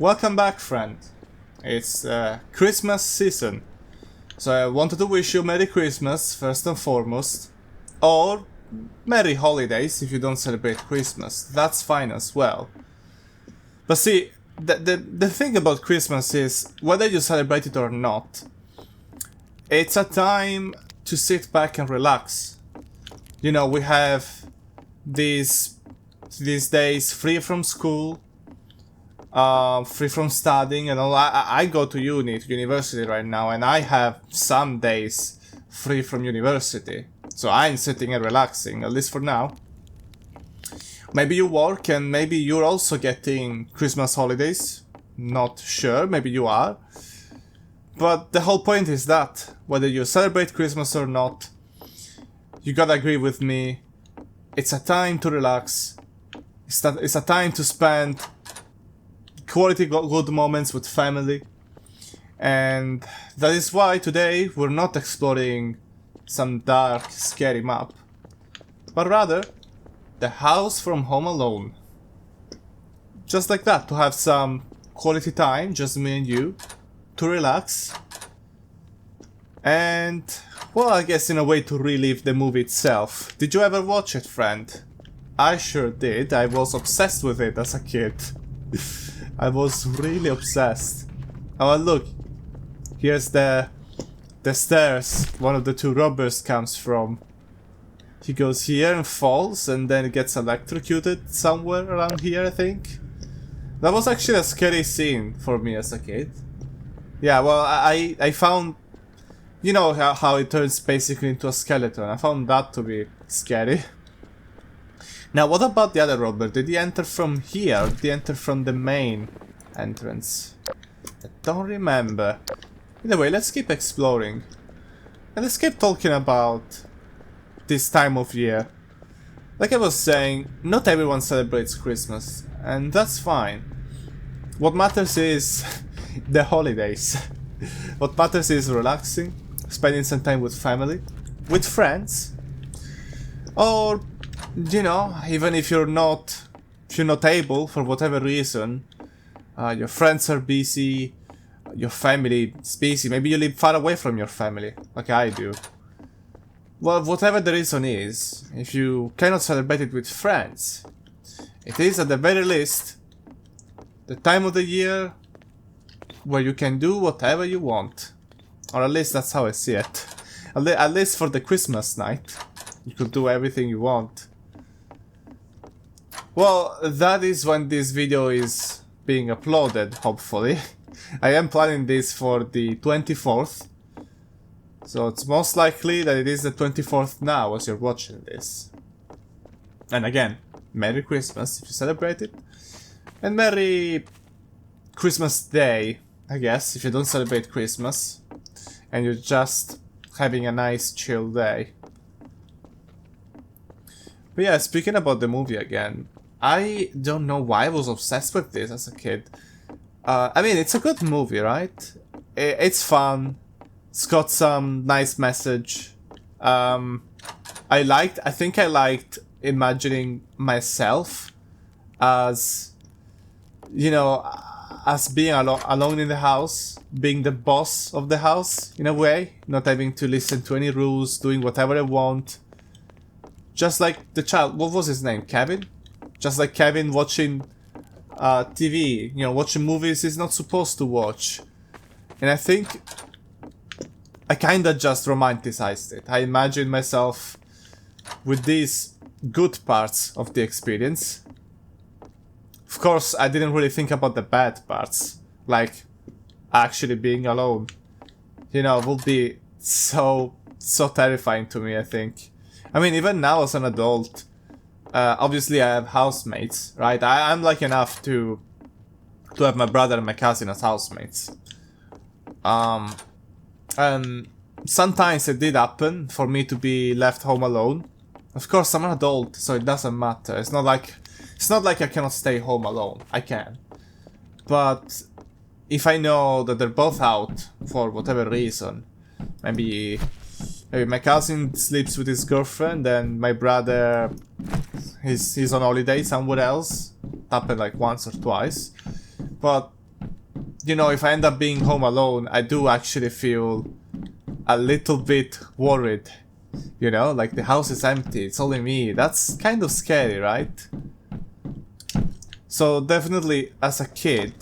Welcome back, friend. It's Christmas season, so I wanted to wish you Merry Christmas first and foremost, or Merry Holidays if you don't celebrate Christmas. That's fine as well. But see, the thing about Christmas is, whether you celebrate it or not, it's a time to sit back and relax. You know, we have these days free from school, free from studying and all. I go to university right now, and I have some days free from university. So I'm sitting and relaxing, at least for now. Maybe you work and maybe you're also getting Christmas holidays. Not sure, maybe you are. But the whole point is that, whether you celebrate Christmas or not, you gotta agree with me, it's a time to relax. It's a time to spend quality good moments with family. And that is why today we're not exploring some dark, scary map, but rather the house from Home Alone. Just like that, to have some quality time, just me and you, to relax. And, well, I guess in a way to relive the movie itself. Did you ever watch it, friend? I sure did. I was obsessed with it as a kid. I was really obsessed. Oh, look. Here's the stairs one of the two robbers comes from. He goes here and falls and then gets electrocuted somewhere around here, I think. That was actually a scary scene for me as a kid. Yeah, well, I found... You know how it turns basically into a skeleton. I found that to be scary. Now, what about the other robber? Did he enter from here or did he enter from the main entrance? I don't remember. Either way, let's keep exploring. And let's keep talking about this time of year. Like I was saying, not everyone celebrates Christmas, and that's fine. What matters is the holidays. What matters is relaxing, spending some time with family, with friends, or, you know, even if you're not able for whatever reason, your friends are busy, your family is busy, maybe you live far away from your family, like I do. Well, whatever the reason is, if you cannot celebrate it with friends, it is at the very least the time of the year where you can do whatever you want. Or at least that's how I see it. At least for the Christmas night, you could do everything you want. Well, that is when this video is being uploaded, hopefully. I am planning this for the 24th. So it's most likely that it is the 24th now as you're watching this. And again, Merry Christmas if you celebrate it. And Merry Christmas Day, I guess, if you don't celebrate Christmas. And you're just having a nice chill day. But yeah, speaking about the movie again, I don't know why I was obsessed with this as a kid. I mean, it's a good movie, right? It's fun. It's got some nice message. I think I liked imagining myself as, you know, as being alone in the house, being the boss of the house, in a way, not having to listen to any rules, doing whatever I want. Just like the child, what was his name, Kevin? Just like Kevin watching TV, you know, watching movies he's not supposed to watch. And I think I kinda just romanticized it. I imagined myself with these good parts of the experience. Of course, I didn't really think about the bad parts, like actually being alone. You know, it would be so terrifying to me, I think. I mean, even now as an adult, obviously I have housemates, right? I'm lucky enough to have my brother and my cousin as housemates. And sometimes it did happen for me to be left home alone. Of course, I'm an adult, so it doesn't matter. It's not like I cannot stay home alone. I can. But if I know that they're both out for whatever reason, maybe my cousin sleeps with his girlfriend and my brother he's on holiday somewhere else. It happened like once or twice. But you know, if I end up being home alone, I do actually feel a little bit worried. You know, like the house is empty, it's only me. That's kind of scary, right? So definitely as a kid,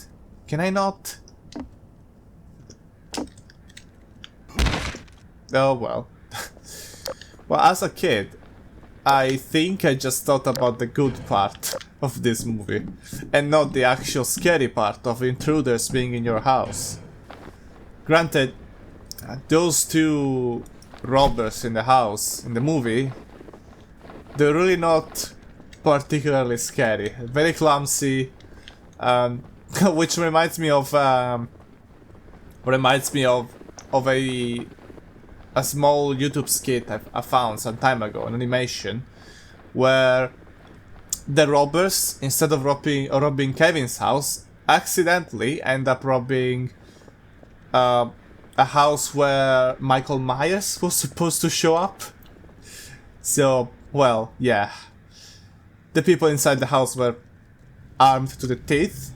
can I not? Oh well. Well, as a kid, I think I just thought about the good part of this movie and not the actual scary part of intruders being in your house. Granted, those two robbers in the house in the movie, they're really not particularly scary. Very clumsy, which reminds me of a small YouTube skit I found some time ago, an animation, where the robbers, instead of robbing Kevin's house, accidentally end up robbing a house where Michael Myers was supposed to show up. So, well, yeah. The people inside the house were armed to the teeth,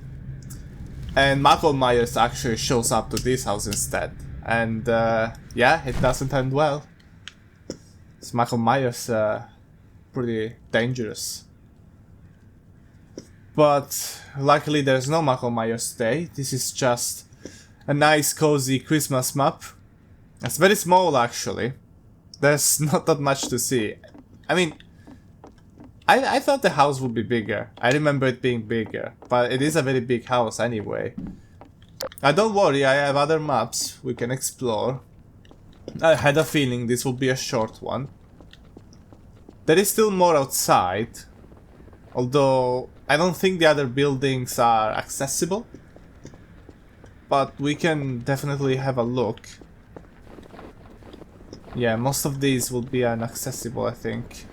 and Michael Myers actually shows up to this house instead. And yeah, it doesn't end well. It's Michael Myers, pretty dangerous. But luckily there's no Michael Myers today. This is just a nice cozy Christmas map. It's very small actually. There's not that much to see. I mean, I thought the house would be bigger. I remember it being bigger, but it is a very big house anyway. Don't worry, I have other maps we can explore. I had a feeling this would be a short one. There is still more outside, although I don't think the other buildings are accessible. But we can definitely have a look. Yeah, most of these will be inaccessible, I think.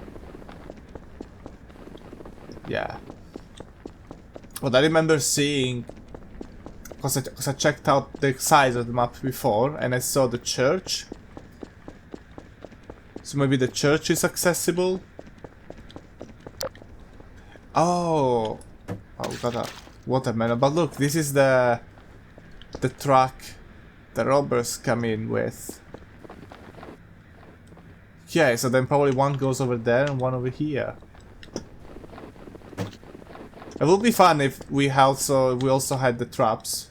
Yeah. But I remember seeing, because I checked out the size of the map before, and I saw the church. So maybe the church is accessible. Oh, we got a watermelon. But look, this is the truck the robbers come in with. Okay, so then probably one goes over there and one over here. It would be fun if we also had the traps.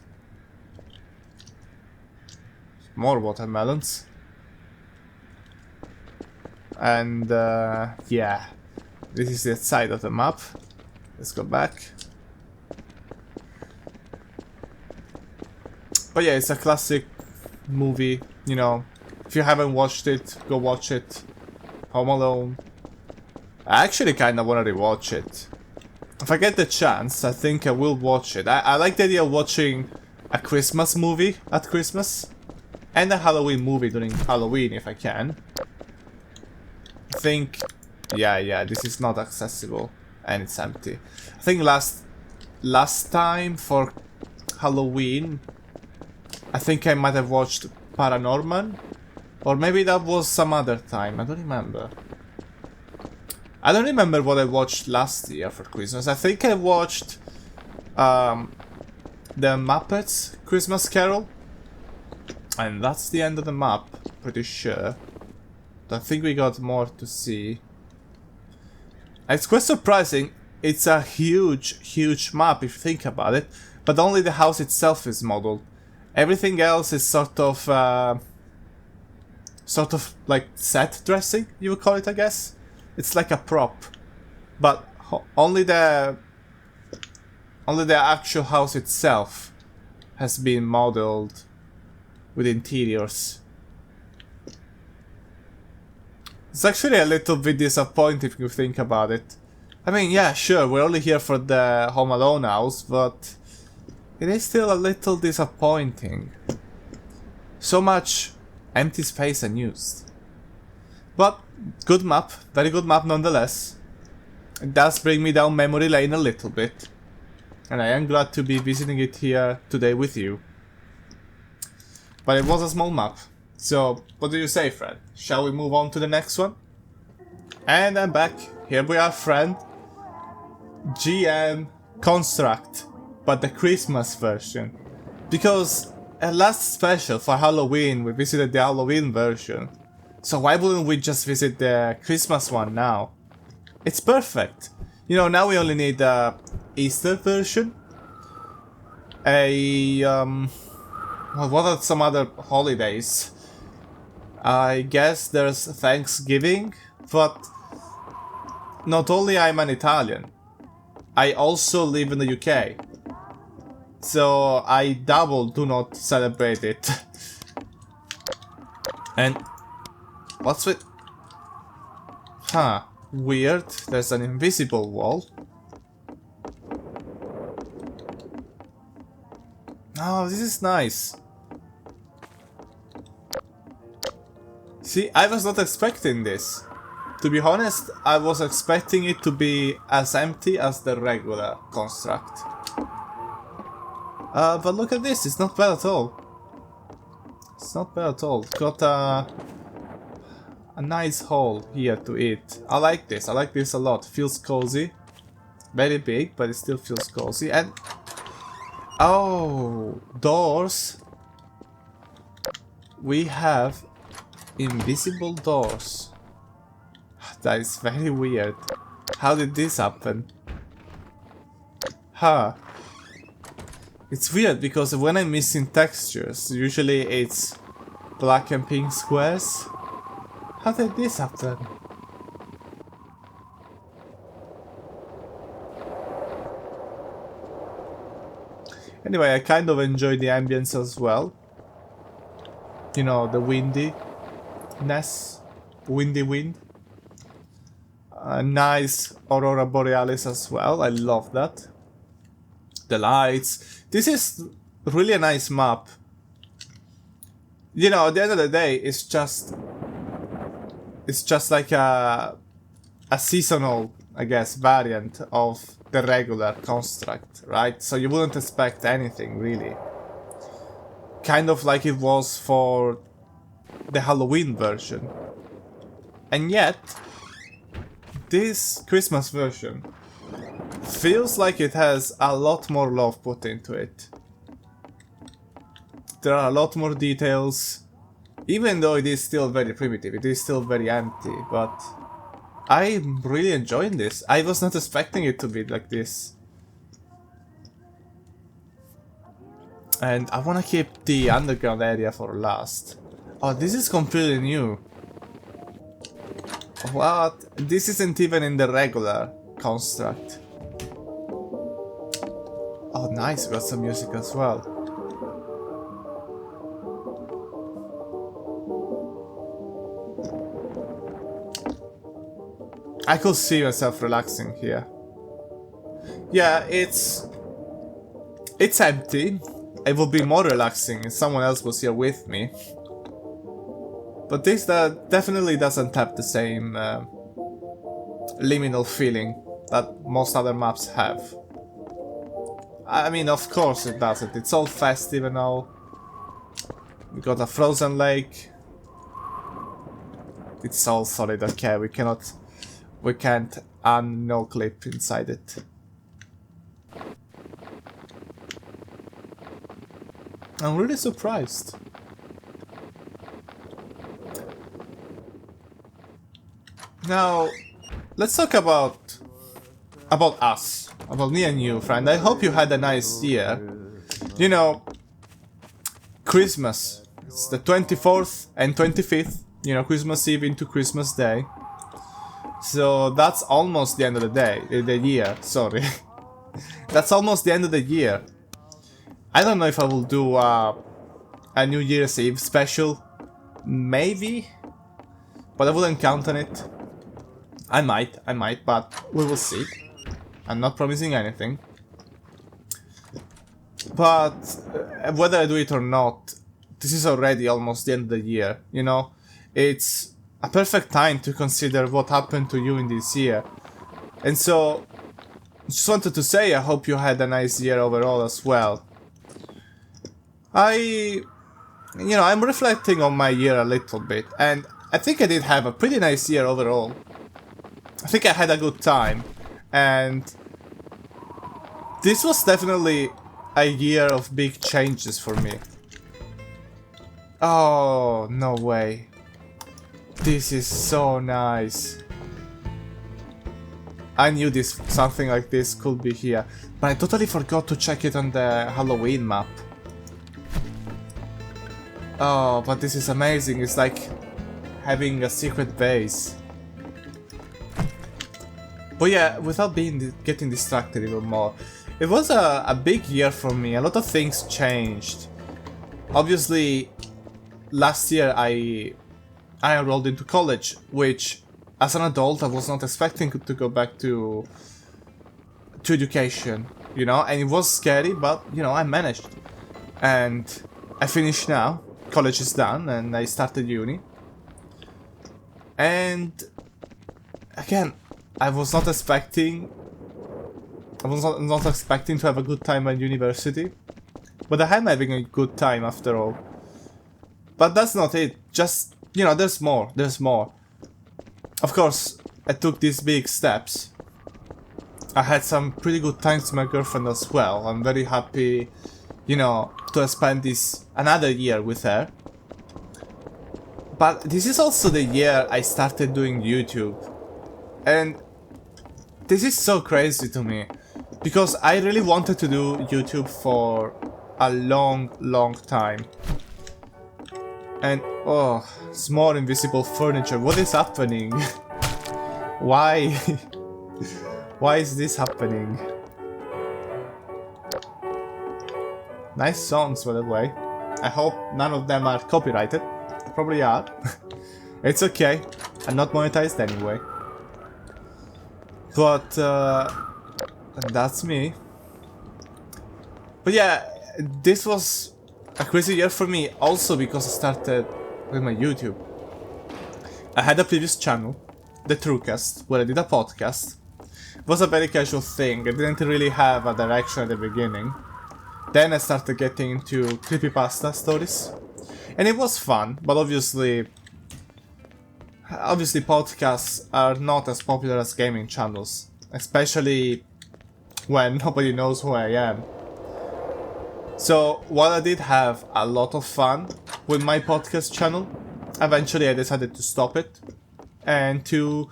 More watermelons. And yeah, this is the side of the map. Let's go back. But yeah, it's a classic movie, you know. If you haven't watched it, go watch it. Home Alone. I actually kinda wanna rewatch it. If I get the chance, I think I will watch it. I like the idea of watching a Christmas movie at Christmas. And a Halloween movie during Halloween if I can. I think... Yeah, this is not accessible. And it's empty. I think last time for Halloween, I think I might have watched Paranorman. Or maybe that was some other time, I don't remember. I don't remember what I watched last year for Christmas. I think I watched the Muppets Christmas Carol. And that's the end of the map, pretty sure. I think we got more to see. It's quite surprising. It's a huge map if you think about it. But only the house itself is modeled. Everything else is sort of like set dressing, you would call it, I guess. It's like a prop. But only the actual house itself has been modeled with interiors. It's actually a little bit disappointing if you think about it. I mean, yeah, sure, we're only here for the Home Alone house, but it is still a little disappointing. So much empty space unused. But, good map, very good map nonetheless. It does bring me down memory lane a little bit. And I am glad to be visiting it here today with you. But it was a small map. So, what do you say, Fred? Shall we move on to the next one? And I'm back. Here we are, friend. GM Construct, but the Christmas version. Because at last special for Halloween we visited the Halloween version. So why wouldn't we just visit the Christmas one now? It's perfect. You know, now we only need the Easter version. Well, what are some other holidays? I guess there's Thanksgiving, but not only I'm an Italian, I also live in the UK. So I double do not celebrate it. And what's with... Huh, weird, there's an invisible wall. Oh, this is nice. See, I was not expecting this. To be honest, I was expecting it to be as empty as the regular construct. But look at this, it's not bad at all. It's not bad at all. It's got a nice hole here to eat. I like this a lot. Feels cozy. Very big, but it still feels cozy. And oh, doors. We have invisible doors. That is very weird. How did this happen? Huh. It's weird because when I'm missing textures, usually it's black and pink squares. How did this happen? Anyway, I kind of enjoy the ambience as well. You know, the windy wind. A nice Aurora Borealis as well, I love that. The lights. This is really a nice map. You know, at the end of the day, it's just like a seasonal, I guess, variant of the regular construct, right? So you wouldn't expect anything, really. Kind of like it was for the Halloween version. And yet, this Christmas version feels like it has a lot more love put into it. There are a lot more details, even though it is still very primitive, it is still very empty, but I'm really enjoying this. I was not expecting it to be like this. And I want to keep the underground area for last. Oh, this is completely new. What? This isn't even in the regular construct. Oh, nice, we got some music as well. I could see myself relaxing here. Yeah, it's empty. It would be more relaxing if someone else was here with me. But this definitely doesn't have the same liminal feeling that most other maps have. I mean, of course it doesn't. It's all festive and all. We got a frozen lake. It's all solid, okay, we can't no clip inside it. I'm really surprised. Now, let's talk about us, about me and you, friend. I hope you had a nice year. You know, Christmas, it's the 24th and 25th, you know, Christmas Eve into Christmas Day. So that's almost the end of the year, sorry. That's almost the end of the year. I don't know if I will do a New Year's Eve special, maybe, but I wouldn't count on it. I might, but we will see. I'm not promising anything. But whether I do it or not, this is already almost the end of the year, you know? It's a perfect time to consider what happened to you in this year. And so, just wanted to say I hope you had a nice year overall as well. I'm reflecting on my year a little bit, and I think I did have a pretty nice year overall. I think I had a good time, and this was definitely a year of big changes for me. Oh, no way. This is so nice. I knew something like this could be here, but I totally forgot to check it on the Halloween map. Oh, but this is amazing. It's like having a secret base. But yeah, without getting distracted even more, it was a big year for me. A lot of things changed. Obviously, last year I enrolled into college, which as an adult I was not expecting to go back to education, you know, and it was scary, but you know, I managed. And I finished now. College is done and I started uni. And again, I was not expecting to have a good time at university, but I am having a good time after all. But that's not it. Just, you know, there's more. Of course, I took these big steps. I had some pretty good times with my girlfriend as well. I'm very happy, you know, to spend another year with her. But this is also the year I started doing YouTube. And this is so crazy to me, because I really wanted to do YouTube for a long time. And oh, small invisible furniture, what is happening? Why? Why is this happening? Nice songs, by the way. I hope none of them are copyrighted. Probably are. It's okay, I'm not monetized anyway. But that's me. But yeah, this was a crazy year for me, also because I started with my YouTube. I had a previous channel, the Truecast, where I did a podcast. It was a very casual thing, I didn't really have a direction at the beginning. Then I started getting into creepypasta stories. And it was fun, but obviously podcasts are not as popular as gaming channels, especially when nobody knows who I am. So while I did have a lot of fun with my podcast channel, eventually I decided to stop it and to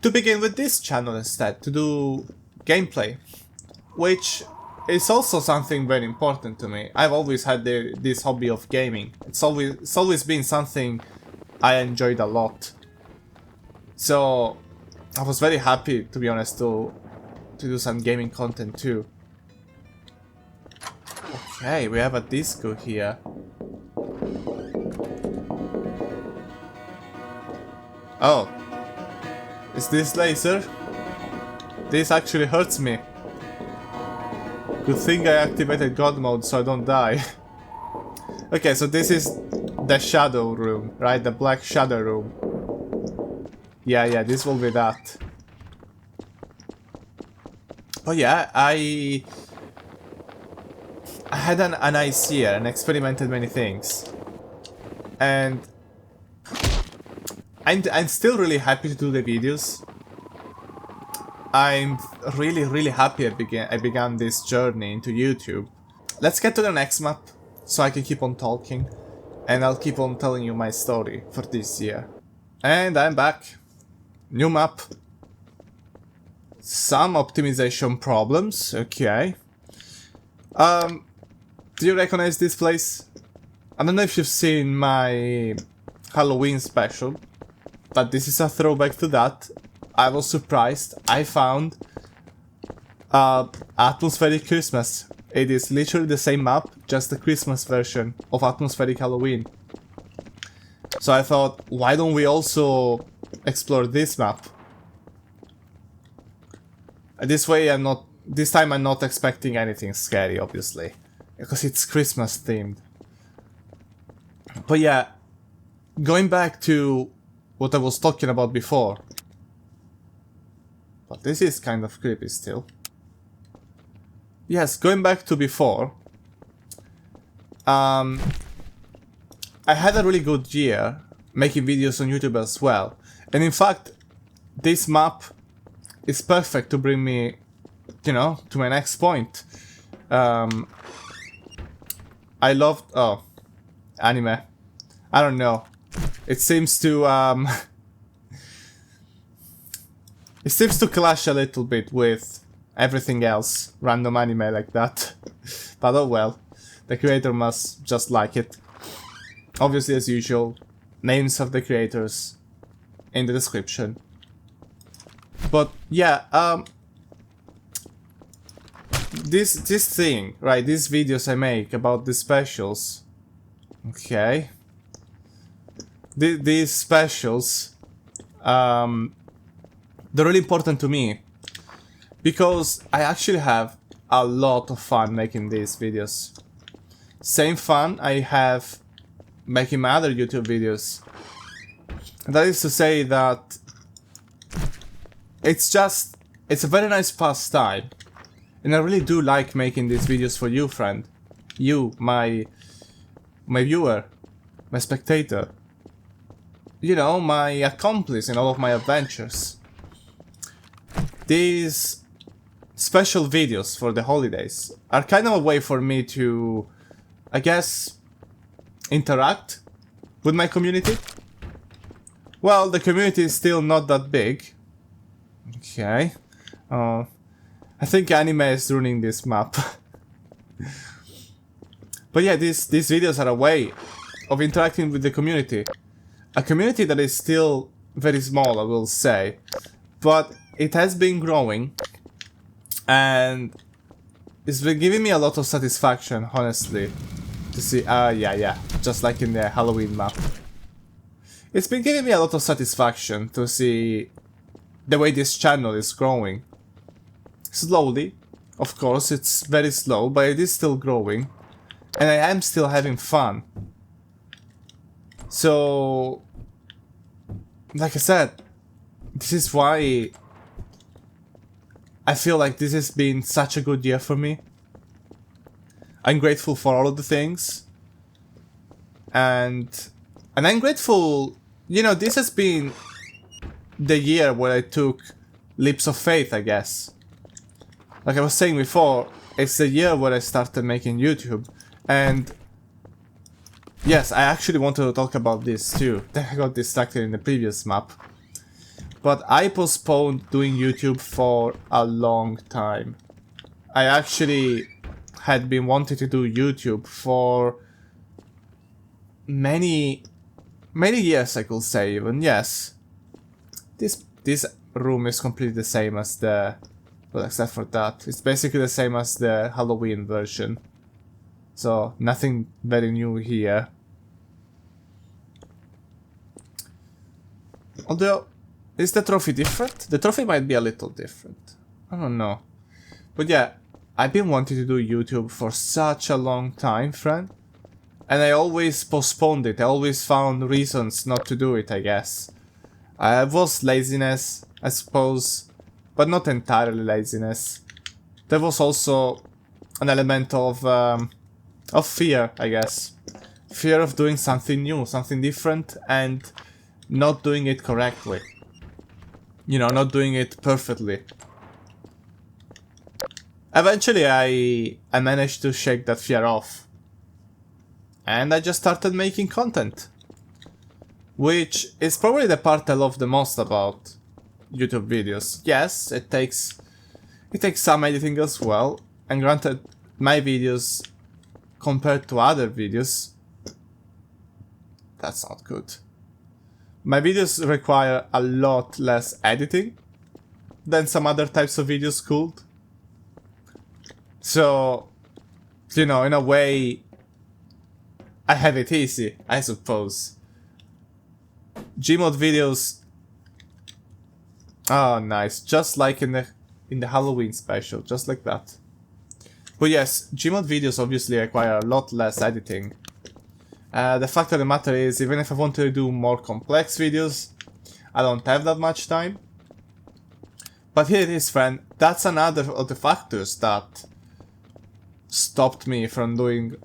begin with this channel instead, to do gameplay, which is also something very important to me. I've always had this hobby of gaming. It's always been something I enjoyed a lot. So I was very happy, to be honest, to do some gaming content too. Okay, we have a disco here. Oh, is this laser? This actually hurts me. Good thing I activated Gmod so I don't die. Okay, so this is the shadow room, right? The black shadow room. Yeah, this will be that. Oh yeah, I had a nice year and experimented many things. And I'm still really happy to do the videos. I'm really happy I began this journey into YouTube. Let's get to the next map, so I can keep on talking, and I'll keep on telling you my story for this year. And I'm back. New map. Some optimization problems, okay. Do you recognize this place? I don't know if you've seen my Halloween special, but this is a throwback to that. I was surprised. I found Atmospheric Christmas. It is literally the same map, just the Christmas version of Atmospheric Halloween. So I thought, why don't we also explore this map? This way this time I'm not expecting anything scary, obviously, because it's Christmas themed. But yeah, going back to what I was talking about before. But this is kind of creepy still. Yes, going back to before. I had a really good year making videos on YouTube as well. And in fact, this map is perfect to bring me, you know, to my next point. I loved... Oh. Anime. I don't know. It seems to, it seems to clash a little bit with everything else. Random anime like that. But oh well. The creator must just like it. Obviously, as usual, names of the creators in the description. But yeah, this thing, right? These videos I make about the specials. Okay. These specials, they're really important to me because I actually have a lot of fun making these videos. Same fun I have making my other YouTube videos. And that is to say that it's a very nice pastime. And I really do like making these videos for you, friend. You, my viewer, my spectator. You know, my accomplice in all of my adventures. These special videos for the holidays are kind of a way for me to, I guess, interact with my community. Well, the community is still not that big. Okay. I think anime is ruining this map. But yeah, these videos are a way of interacting with the community. A community that is still very small, I will say. But it has been growing. And it's been giving me a lot of satisfaction, honestly. To see, yeah, just like in the Halloween map. It's been giving me a lot of satisfaction to see the way this channel is growing. Slowly, of course, it's very slow, but it is still growing. And I am still having fun. So, like I said, this is why I feel like this has been such a good year for me. I'm grateful for all of the things. And I'm grateful, you know, this has been the year where I took leaps of faith, I guess. Like I was saying before, it's the year where I started making YouTube. And yes, I actually wanted to talk about this too. Then I got distracted in the previous map. But I postponed doing YouTube for a long time. I actually had been wanting to do YouTube for many years, I could say even, yes. This room is completely the same as the... Well, except for that. It's basically the same as the Halloween version. So, nothing very new here. Although, is the trophy different? The trophy might be a little different. I don't know. But yeah, I've been wanting to do YouTube for such a long time, friend. And I always postponed it. I always found reasons not to do it, I guess. It was laziness, I suppose. But not entirely laziness. There was also an element of fear, I guess. Fear of doing something new, something different, and not doing it correctly. You know, not doing it perfectly. Eventually I managed to shake that fear off. And I just started making content. Which is probably the part I love the most about YouTube videos. Yes, it takes some editing as well. And granted, my videos compared to other videos, that's not good. My videos require a lot less editing than some other types of videos could. So, you know, in a way, I have it easy, I suppose. Gmod videos... Oh, nice. Just like in the Halloween special, just like that. But yes, Gmod videos obviously require a lot less editing. The fact of the matter is, even if I want to do more complex videos, I don't have that much time. But here it is, friend. That's another of the factors that stopped me from doing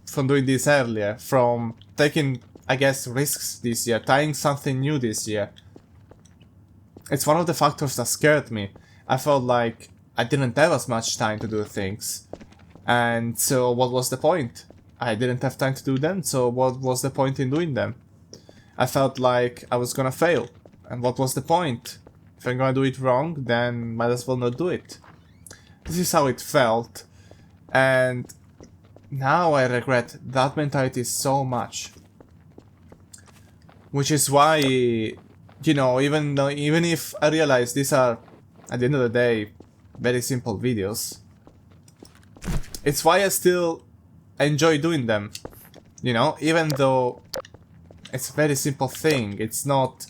this earlier, from taking, I guess, risks this year, trying something new this year. It's one of the factors that scared me. I felt like I didn't have as much time to do things. And so what was the point? I didn't have time to do them, so what was the point in doing them? I felt like I was gonna fail. And what was the point? If I'm gonna do it wrong, then might as well not do it. This is how it felt. And now I regret that mentality so much. Which is why, you know, even if I realize these are, at the end of the day, very simple videos, it's why I still enjoy doing them. You know, even though it's a very simple thing, it's not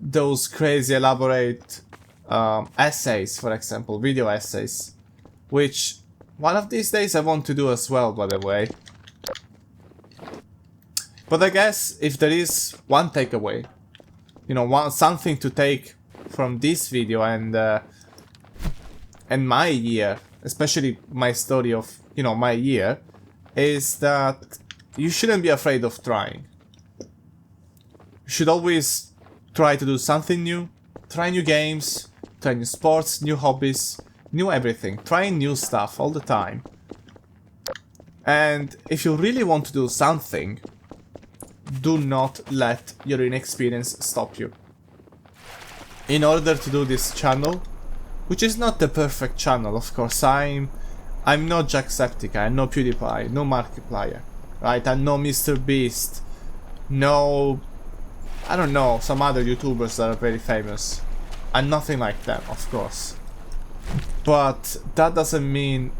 those crazy elaborate essays, for example, video essays, which one of these days I want to do as well, by the way. But I guess if there is one takeaway, you know, something to take from this video and my year, especially my story of, you know, my year, is that you shouldn't be afraid of trying. You should always try to do something new, try new games, try new sports, new hobbies, new everything, trying new stuff all the time. And if you really want to do something, do not let your inexperience stop you. In order to do this channel, which is not the perfect channel, of course, I'm no Jacksepticeye, I'm no PewDiePie, no Markiplier, right? I'm no Mr. Beast, no, I don't know, some other YouTubers that are very famous. I'm nothing like them, of course. But that doesn't mean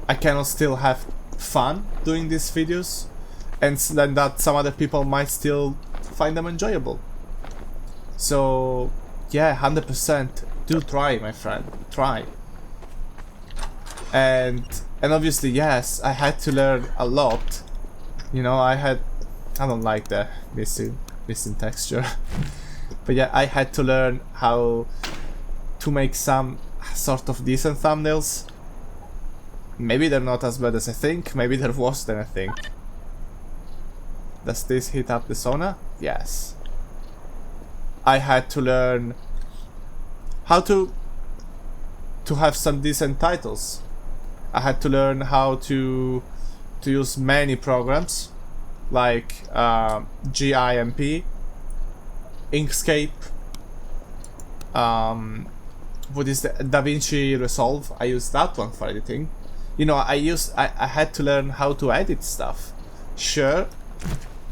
I cannot still have fun doing these videos, and then that some other people might still find them enjoyable. So yeah, 100% do try, my friend, try. And obviously, yes, I had to learn a lot. You know, I don't like the missing texture. But yeah, I had to learn how to make some sort of decent thumbnails. Maybe they're not as bad as I think, maybe they're worse than I think. Does this heat up the sauna? Yes. I had to learn how to have some decent titles. I had to learn how to use many programs like GIMP, Inkscape, what is the DaVinci Resolve. I use that one for editing. You know, I had to learn how to edit stuff. Sure,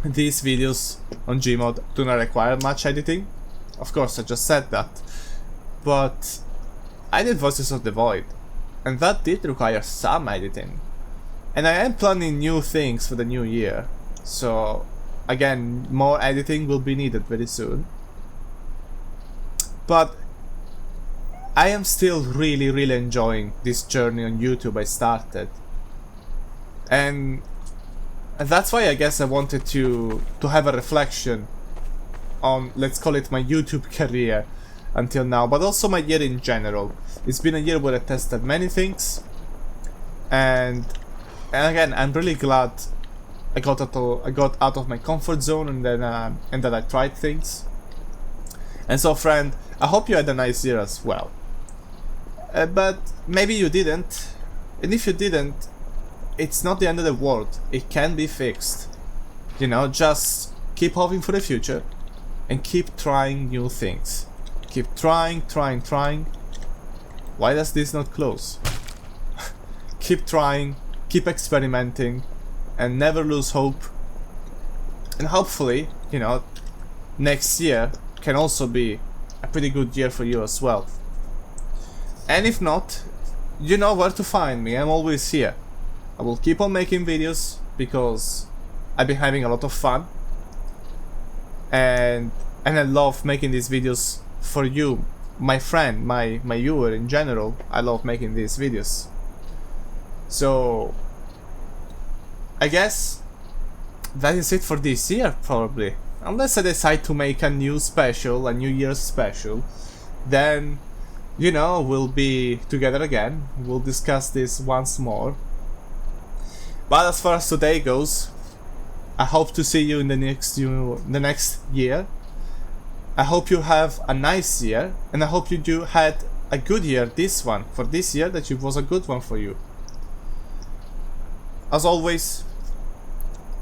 these videos on Gmod do not require much editing. Of course, I just said that. But I did Voices of the Void, and that did require some editing. And I am planning new things for the new year. So, again, more editing will be needed very soon. But I am still really enjoying this journey on YouTube I started. And that's why I guess I wanted to have a reflection on, let's call it, my YouTube career until now, but also my year in general. It's been a year where I tested many things, and again, I'm really glad I got out of my comfort zone, and then and that I tried things. And so, friend, I hope you had a nice year as well. But maybe you didn't, and if you didn't, it's not the end of the world. It can be fixed. You know, just keep hoping for the future and keep trying new things. Keep trying. Why does this not close? Keep trying, keep experimenting, and never lose hope. And hopefully, you know, next year can also be a pretty good year for you as well. And if not, you know where to find me. I'm always here. I will keep on making videos because I've been having a lot of fun, and I love making these videos for you, my friend, my viewer in general. I love making these videos. So I guess that is it for this year, probably. Unless I decide to make a new special, a New Year's special, then, you know, we'll be together again. We'll discuss this once more. But as far as today goes, I hope to see you in the next year. I hope you have a nice year, and I hope you had a good year, this one, for this year, that it was a good one for you. As always,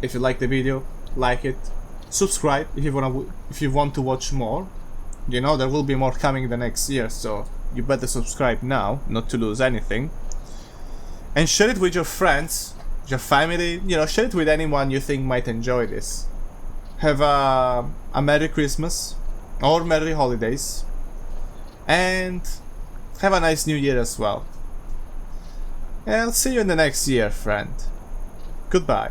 if you like the video, like it, subscribe if you want to watch more. You know, there will be more coming the next year, so you better subscribe now, not to lose anything. And share it with your friends, your family, you know, share it with anyone you think might enjoy this. Have a Merry Christmas, or Merry Holidays, and have a nice New Year as well. And I'll see you in the next year, friend. Goodbye.